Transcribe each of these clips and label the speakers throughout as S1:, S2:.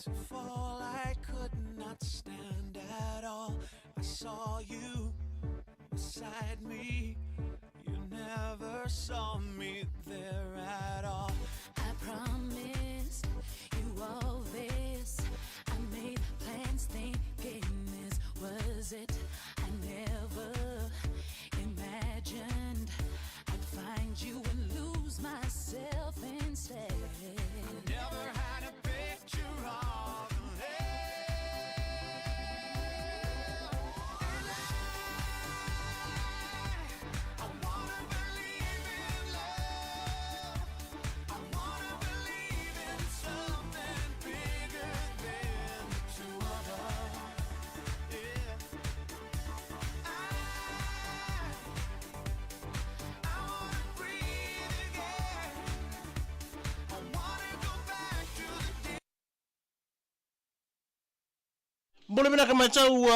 S1: to fall, I could not stand at all. I saw you beside me. You never saw me there at all.
S2: I promised you all this. I made plans thinking this was it. I never imagined I'd find you and lose myself instead.
S1: I never had a picture of love. And I wanna believe in love. I wanna believe in something bigger than the two of us. Yeah. I wanna breathe again. I wanna go back to the day.
S3: Boleh bina kama cau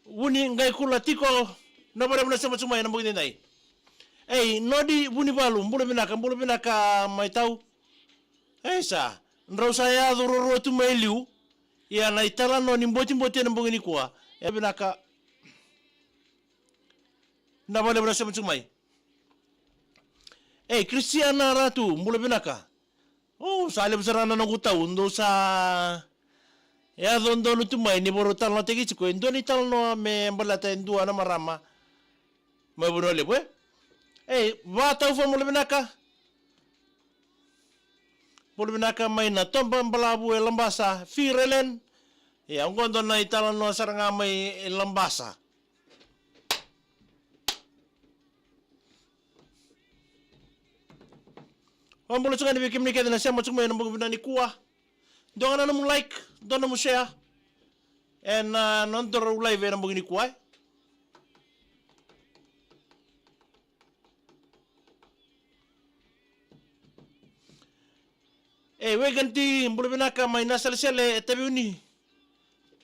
S3: wuni ngai kula tiko na boleh bina sama cuma yang begini nai. Nodi wuni balu boleh bina ka mai tau. Sa nrau saya dororo tu mai liu. Ya na itala no ni mboti yang begini kuah. Ya bina ka na boleh bina sama cuma. Kristiana ratu boleh bina ka. Oh, sale besar na nangutau ndo sa ya dondo no tumai ni boro tal no tegi chiko ndo ni tal no me balata ndua na marama me bono le bwe va tau fo mole binaka mai na tomba mbalabu e lambasa firelen ya ngondo na itala no saranga mai e lambasa Ambolo chunga ni bikim ni kede na sema chunga ni binani kuwa Don't know like, don't know share, and non to live and bugini kuai. We ganti boleh binaka mai nasal sele tabi uni.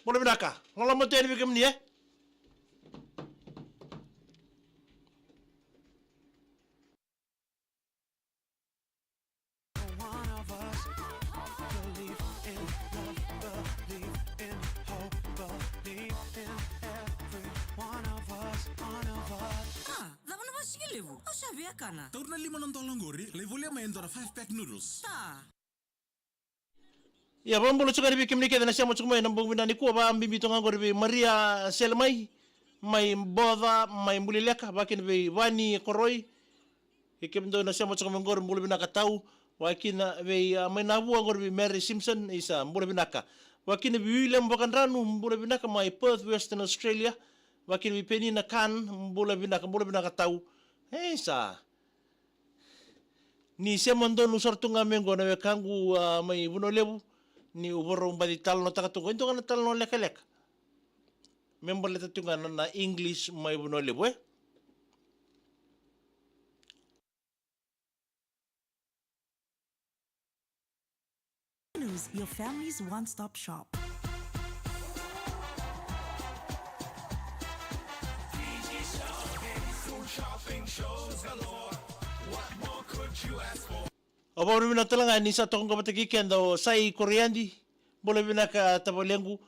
S3: Boleh binaka. Ngolam mo teri bikim ni
S1: One of us believe in love, believe in hope, believe in every one of us, one of us.
S4: Davano ba sige levu? O sabi akana?
S5: Torna lima ng tolonggori, levulia maendo na 5-pack noodles.
S4: Ta.
S3: Ya bambolo chukari bikim ni kede na sema chukuma na bugina ni kuwa ba ambi tonga gorbi Maria Selmai mai boda mai mulileka bakin be wani koroi ikim do na sema chukuma ngor mbulu binaka tau wakina be mai nabu gorbi Mary Simpson isa mbulu binaka wakina be William Bakandranu mbulu binaka mai Perth Western Australia wakina be Penina Khan mbulu binaka tau sa ni sema ndo nusartunga mengo na wekangu mai bunolebu ni uboro mbadi tal no takatungo ito kana tal no leka member leta tunga na English mai bunolebu
S6: News, your family's one-stop shop.
S3: Opo rin minatalangan ni sa tokong kapatagikan daw say Koreandi boleh binaka tabalengu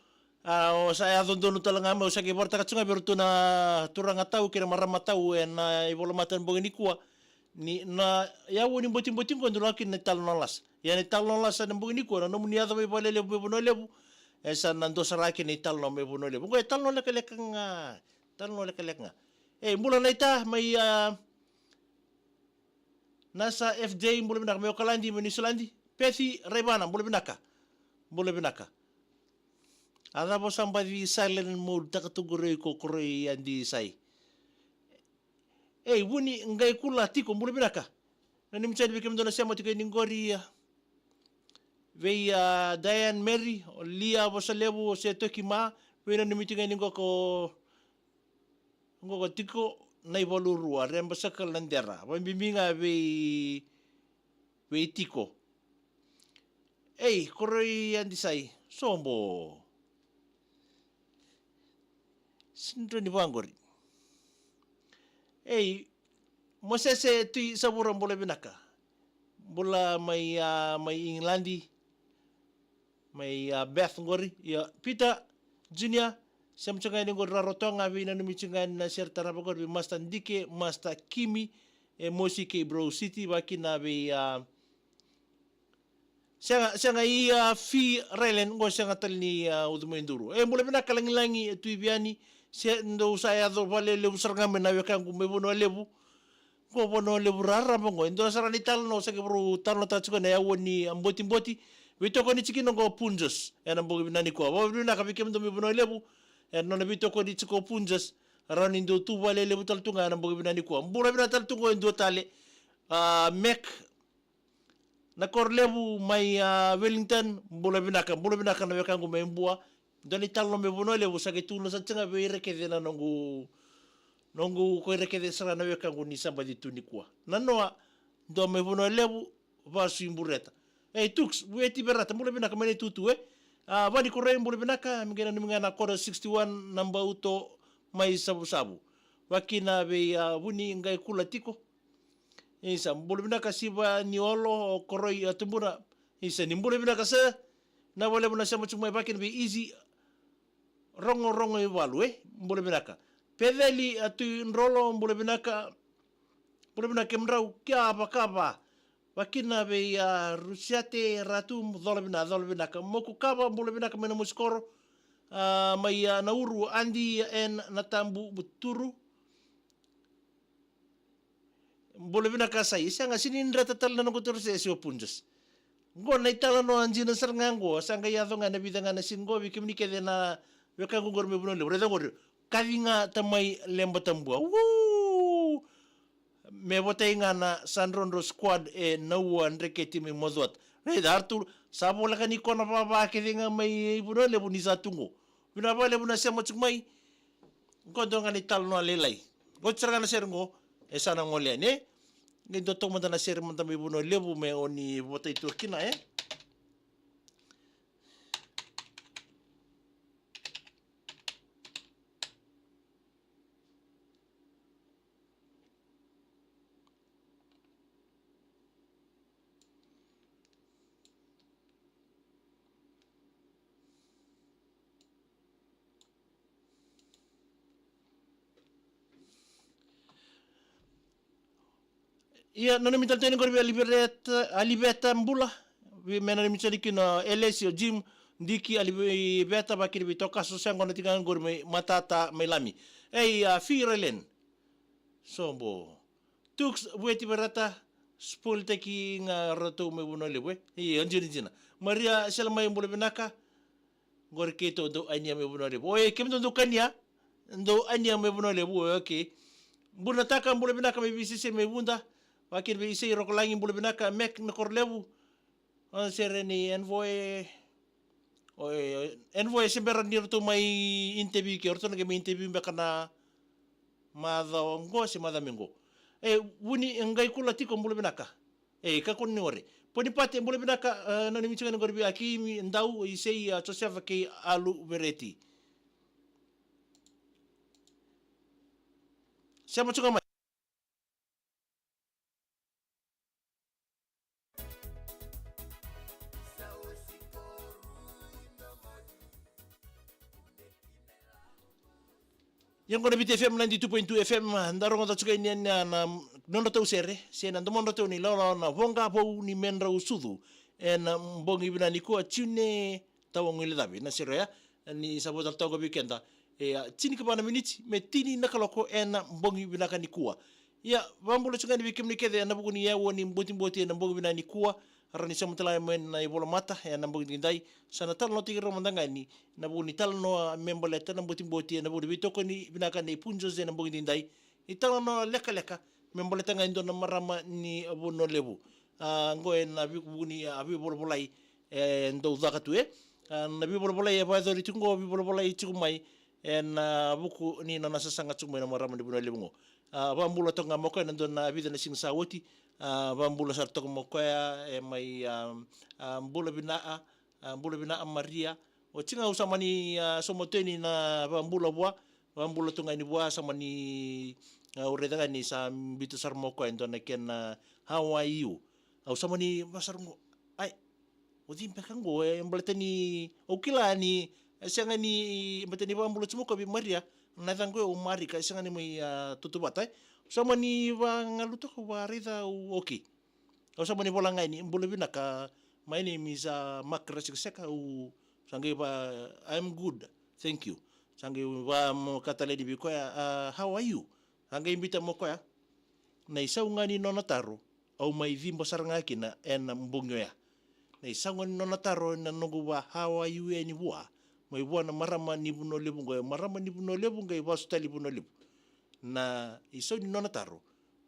S3: o sa adon talaga mo sa giborta katsunga bertu na turang atau kira marama tau na ibolomatan bogini kuwa ni na yawo ni boting ko ndulakin na talnolas ya ni talnolas na bogini kuwa na munia daw ibalele bunolebu esa nando saraki ni talno me bunolebu ko talno lekalekang mula na ita may nasa FJ boleh binaka may Okalandi may Nisulandi Pethi Rebana boleh binaka ada po somebody silent mode takatuguri ko kuroi andi sai wuni ngai kula tiko boleh binaka nani mchadi bikim dona sema tiko ningori Diane Mary Lia bosalebu se tokima we nani mitinga ningo ko tiko na ivalurua remba sakal landera bimbinga we tiko koroi andi sai sombo sindro ni bangori mosese tu saburan boleh binaka bola mai Inglandi may Beth ngori ya Peter Junior siam changani ngor rarotonga vi na numichangani na serta rabagor vi Master Ndike Master Kimi Mosi ke Bro City bakina vi Sanga i fi Relen ngo sanga talni udumenduru mula bina kalangilangi tuibiani se ndo saya do vale le usaranga mena yakangu mebono lebu ko bono lebu rara ngo ndo sarani talno sa gebru talno tatsuko na yawoni amboti vito ko ni chikino ngo punjos ena mbogi binani ko bo bina ka bikem ndo mebono lebu no na vito ko ni chiko punjos rani ndo tu vale lebu taltunga na mbogi binani ko mbura bina taltungo ndo tale mek na korlebu mai Wellington mbula binaka na yakangu membua doni talno mebono lebu sa getuno sa tanga be rekede na nongu ko rekede sara na yakangu ni samba di tunikwa nanoa do mebono lebu vasu imbureta tux bueti berata mbula binaka mane tutu vani korre mbula binaka mingena kora 61 namba uto mai sabu wakina be buni ngai kula tiko isa mbula binaka siba niolo koroi atumbura isa ni mbula binaka sa na wale muna sama cuma bakin be easy rongo iwalu mbula binaka pedeli atu nrolo mbula binaka mrau kaba wakina be rusiate ratu dola binaka moku kaba mbula binaka mena muskoro mai nauru andi en natambu buturu mbula binaka sai sanga sinin ratatal na ngotor se punjas ngo na itala no anjina sarngango sanga ya donga na bidanga na singo bi kimni kede na weka ngor me buno le reda ngor kavinga tamai lemba tambua me botainga na Sanrondo squad na Andre ketimi modot reda Arthur sabo la kani kona baba kedinga mai buno le bunisa tungo bina ba le bunasa mo tsumai ngo donga ni tal no lelai ngo tsarga na sergo sana ngole ne ngi dotong manda na ser manda mi buno lebu me oni botai turkina Ia nona minta tene korbi alibeta mbula vi mena ni mitsa dikina Elesio Jim Diki alibeta bakir bi toka so sango na tingan gorme matata melami fi Relen sombo tux bueti berata spul teki nga roto me buno lewe anjina Maria selama yang boleh benaka gor keto do anya me buno lewe kem do kanya do anya me buno lewe okay buna taka boleh benaka me bisise me bunda wakir be isei rokolangi bulu binaka mek na korlebu on sereni envoy semberan nir tu mai interview ke orto nge interview be kana madongo si madamingo wuni ngai kula tiko bulu binaka ka konni ore poni pate bulu binaka no ni michanga ngorbi akimi ndau isei Joseph ke alu vereti siamo chuka yang kono bit FM 92.2 FM ndaro ngota chuka ni na nondo tau sere se na ndomondo tau ni lolo na vonga po ni menra usudu na mbongi bina ni ko tune tau ngile dabi na sere ya ni sabota tau go weekenda tini ka bana miniti me tini na kaloko na mbongi bina ka ni kuwa ya vambulo chuka ni bikim ni kede na buku ni ya woni mboti na mbongi bina ni kuwa rani sa mutala men na ibola mata na mbongi ndai sana tal no tigro mandanga ni na buni tal no memboleta na mboti na buni bitoko ni binaka ni punjo ze na mbongi ndai italo no leka memboleta nga ndo na marama ni abono lebu ngo na buni abi bolbolai ndo zakatu na bi bolbolai ba do ritungo bi bolbolai chumai na buku ni na sasanga chumai na marama ni bono lebu ngo vambulo tonga moko na ndo na vida na singsa woti vambulo sarto moko mai mbula bina Maria o tinga usamani somoteni na vambulo vambulo tonga ni bua samani uredanga ni sa bitu sarmoko ndo na ken how are you usamani basarungo ai Odi pekango mbaletani okila ni sanga ni mbatani wa mbulo tsumuko bi maria na tango o marika sanga ni mai tutubata sama ni wa ngaluto wa rida oki o sama ni bola ngai ni mbulo binaka my name is Makrasika u sange ba I'm good thank you sange wa mo katale di bikoya how are you sange imbita mo koya na isau ngani nona taro au mai vimbo saranga kina en mbungyo ya na isau ngani nona taro na nongo wa how are you any wa mai wana marama ni buno lebu ngo marama ni buno lebu ngai wasutali buno lebu na isau ni nona taro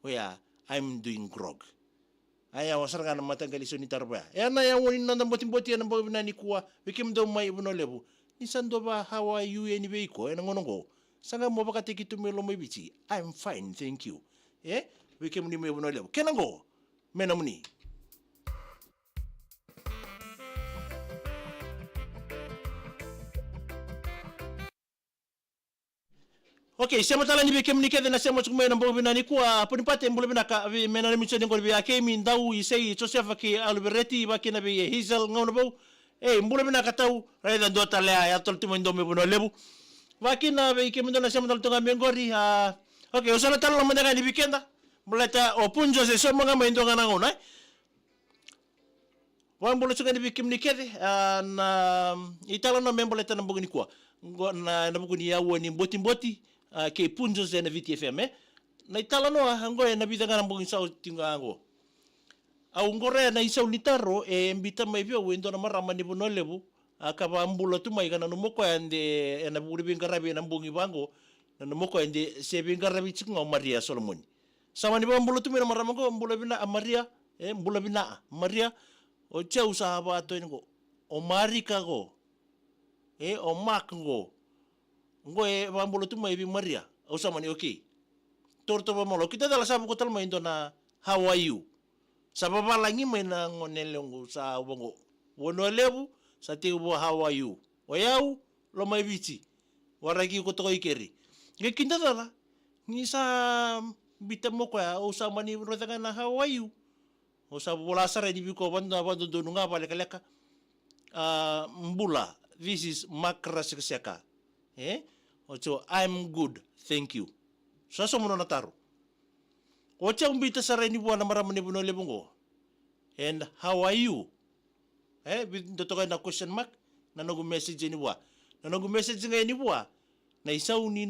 S3: oya I'm doing grog aya wasaranga na matangali so ni tarba ya na ya woni nanda mboti na mbo binani kuwa wikim do mai buno lebu ni sando ba how are you any veiko en ngonongo sanga mo bakati kitumelo mai bichi I'm fine thank you wikim ni mai buno lebu kenango mena muni Okay, siamo tala ni bikem ni kede na siamo tsukme na mbo binani kuwa punipate mbo binaka vi mena ni mitsoni ngor bi akemi ndau isei Joseph ki Alberti ba kina bi Hazel ngona bo mbo binaka tau raida ndo tale ya tol timo ndo me buno lebu ba kina bi kemi ndo na siamo tala tunga mengori okay usala tala mo ndanga ni bikenda muleta opunjo se somo ngama ndo ngana ngona wa mbo tsuka ni bikem ni kede na itala no membo leta na mbo ni kuwa na mbo ni ya woni mboti ke punjo ze na VTFM na itala no hango na bidanga na mbongin sao tinga ango au ngore na isau litaro mbita mai vio wendo na marama ni bono lebu akaba mbulo tu mai kana no moko ande na buri bingarabi na mbongi bango na no moko ande se bingarabi tsinga Maria Solomon sama ni mbulo tu mai na marama go mbulo bina Maria mbulo bina Maria o cheu sahaba to ngo o marika go o mak ngo ngoe bambulo tu mai bi Maria o sama ni okay torto ba molo kita dala sabu ko tal mai na how are you sababa langi mai na ngonele ngo sa bongo wono lebu sa te bo how are you o yau lo mai bichi waragi ko to ikeri nge kinda dala ni sa bita mo ko o sama ni rotanga na how are you o sa bola sare di biko banda do nunga bale kaleka mbula this is Makrasika ocho I'm good thank you so mono nataro ocha umbita sareni buana marama ni buno lebungo and how are you do to na question mark na nogu message ni bua na nogu message ngai ni bua na isau ni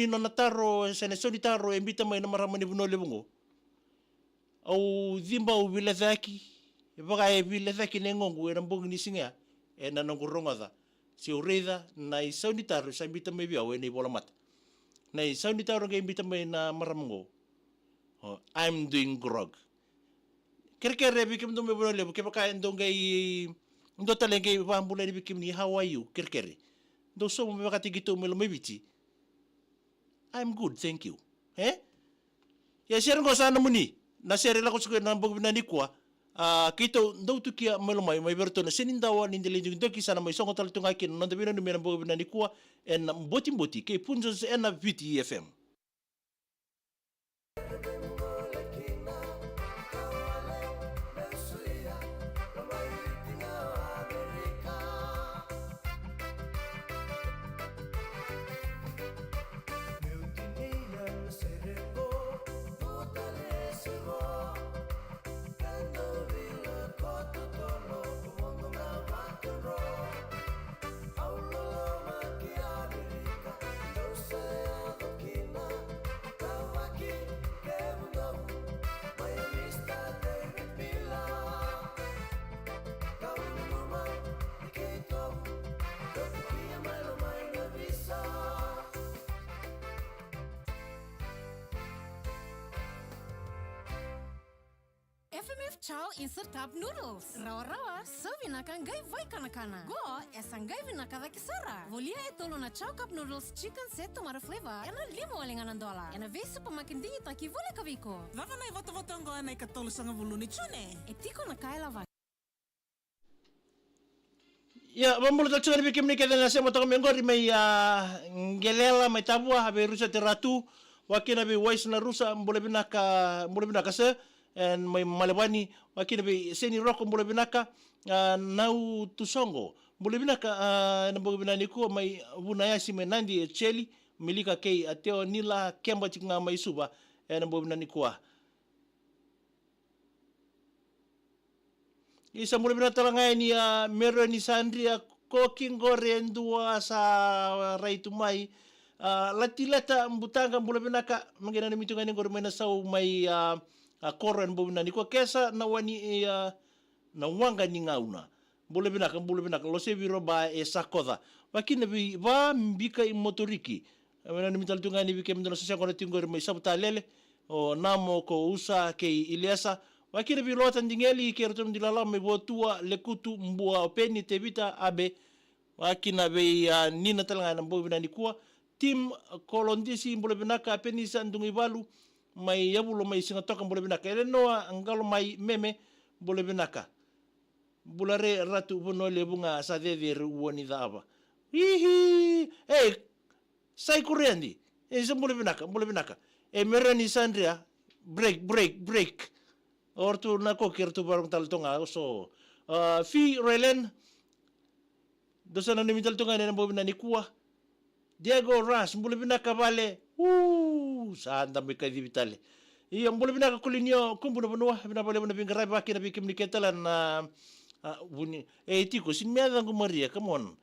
S3: nona taro sene so ni taro embita mai na marama ni buno lebungo au zimba u vile zaki baga vile zaki nengongu era mbongi ni singa na nogu rongoda si ureda na isau ni taro sa imbita mai bia ni bola mata na isau ni taro ga imbita mai na maramongo I'm doing grog kerkere bikim do me bola lebu ke baka ndo ngai ndo tale ngai bambula ni bikim ni how are you kerkere do so me baka tigito me lo me bichi I'm good thank you ya share ngo sana muni na share la ko suka na bogna ni kwa kito ndo tu kia melomai mai berto na senindawa ni ndele ndo ki sana mai songo tal tunga kin no ndebina no mena bogo na nikua en mboti ke punjo en na VTFM
S7: FMF Chow Insert Cup Noodles. Rawa-rawa, serve na kangai vai kana-kana. Go, esangai vinaka da kisara. Volia e tolo na Chow Cup Noodles chicken set tomato flavor. Ena $5 Ena vei supermarket dingi taki vole kaviko.
S4: Vava nai voto-votongo e mai katolo sanga vuluni chune.
S7: E tiko na kaila vai.
S3: Ya, bambulo tal tsugani bikim ni kede na semo to mengori mai ngelela mai tabua habe rusa teratu wakina be wais na rusa mbole binaka se and may malewani wakina be seni roko mbula binaka nau tusongo mbula binaka na mbula binani kuwa may vunayasi may nandi cheli milika kei ateo nila kemba chika may suba na mbula binani kuwa isa mbula binata langay ni mero ni Sandria kokingore ndua sa raitumai latileta mbutanga mbula binaka mangena mitunga ni ngor mena sau mai koro en mbula binani kuwa kesa na wani na wanga ni ngauna mbula binaka lo se viro ba sakoda wakina bi va mbika i motoriki mena mital tunga ni bike mdona sasa kona tingor mai sabutalele o namo ko usa ke iliasa wakina bi lota ndingeli ke rotom dilala me botua lekutu mbua openi tebita abe wakina be nina talanga na mbula binani kuwa tim kolondisi mbula binaka apeni sandungi balu mai yabulo mai singa toka mbula binaka ele noa angalo mai meme mbula binaka bulare ratu bono le bunga sa de ruoni dava hihi sai kurendi se mbula binaka merani Sandria break ortu na ko kirtu barong taltonga so fi relen dosana ni mital tunga na mbula binani kuwa Diego Ras mbula binaka vale sanda me kai vitale iya mbula binaka kulinio kumbu na bonua bina vale bina bingarai baki na bikim niketala na buni tiko sin meada ko Maria come on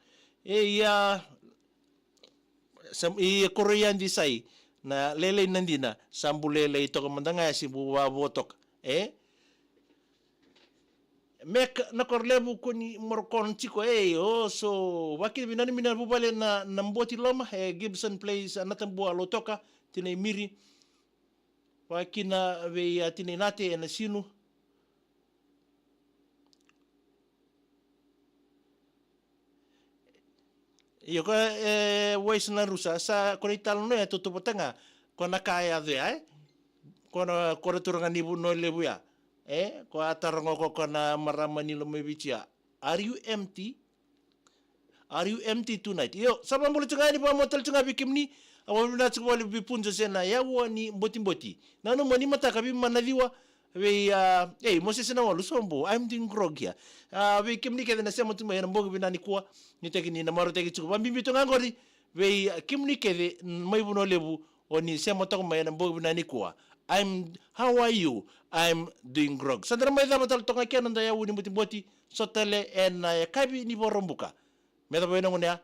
S3: Korean di sai na lele nandina sambulele ito ko mandanga si buwa botok mek na korlebu kuni morkon chiko so wakil binani mina bubale na mboti loma Gibson Place anatambua lotoka tine miri wakina ve tine nate na sinu iyo ko wais na rusa sa konital no ya tutupotanga kona kaya de kona turanga ni buno lebuya ko atarango ko kona maramani lo mebicia are you empty tonight yo sama mulu tengani pa motel tenga bikimni awaluna tswali bipunzo sena yawo ni mboti nano mani mata kabi manadiwa we moses na walu sombo I'm doing grog here we kimni ke na sema tumba yana mbogo binani kuwa ni tekini na maro teki chuko bambi bitonga ngori we kimni ke mai buno lebu oni sema to ma yana mbogo binani kuwa how are you I'm doing grog sadra mai da matal tonga kenan da yawo ni mboti sotele en kabi ni borombuka meda boy nangunya